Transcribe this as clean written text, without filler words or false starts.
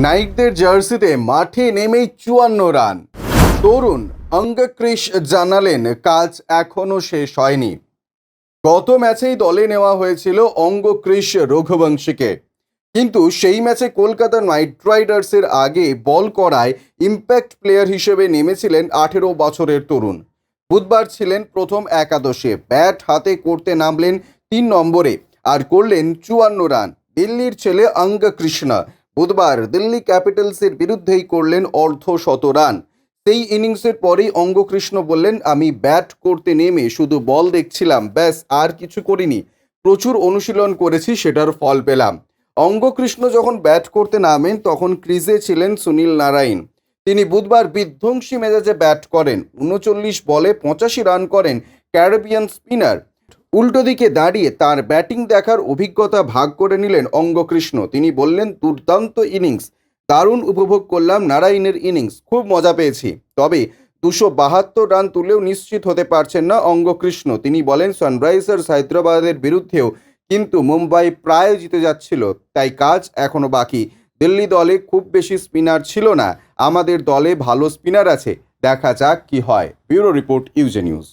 নাইটদের জার্সিতে মাঠে নেমেই 54 রান। তরুণ অঙ্গক্রিশ জানালেন কাজ এখনও শেষ হয়নি। গত ম্যাচেই দলে নেওয়া হয়েছিল অঙ্গক্রিশ রঘুবংশীকে, কিন্তু সেই ম্যাচে কলকাতা নাইট রাইডার্সের আগে বল করায় ইম্প্যাক্ট প্লেয়ার হিসেবে নেমেছিলেন 18 বছরের তরুণ। বুধবার ছিলেন প্রথম একাদশে, ব্যাট হাতে করতে নামলেন 3 নম্বরে আর করলেন 54 রান। দিল্লির ছেলে অঙ্গকৃষ্ণ বুধবার দিল্লি ক্যাপিটালসের বিরুদ্ধেই করলেন অর্ধশত রান। সেই ইনিংসের পরেই অঙ্গকৃষ্ণ বললেন, আমি ব্যাট করতে নেমে শুধু বল দেখছিলাম, ব্যাস, আর কিছু করিনি। প্রচুর অনুশীলন করেছি, সেটার ফল পেলাম। অঙ্গকৃষ্ণ যখন ব্যাট করতে নামেন তখন ক্রিজে ছিলেন সুনীল নারায়ণ। তিনি বুধবার বিধ্বংসী মেজাজে ব্যাট করেন। 39 বলে 85 রান করেন ক্যারিবিয়ান স্পিনার। উল্টো দিকে দাঁড়িয়ে তার ব্যাটিং দেখার অভিজ্ঞতা ভাগ করে নিলেন অঙ্গকৃষ্ণ। তিনি বললেন, দুর্দান্ত ইনিংস, দারুণ উপভোগ করলাম নারায়ণের ইনিংস, খুব মজা পেয়েছি। তবে 272 রান তুলেও নিশ্চিত হতে পারছেন না অঙ্গকৃষ্ণ। তিনি বলেন, সানরাইজার্স হায়দ্রাবাদের বিরুদ্ধেও কিন্তু মুম্বাই প্রায় জিতে যাচ্ছিল, তাই কাজ এখনো বাকি। দিল্লি দলে খুব বেশি স্পিনার ছিল না, আমাদের দলে ভালো স্পিনার আছে, দেখা যাক কি হয়। ব্যুরো রিপোর্ট, ইউজে নিউজ।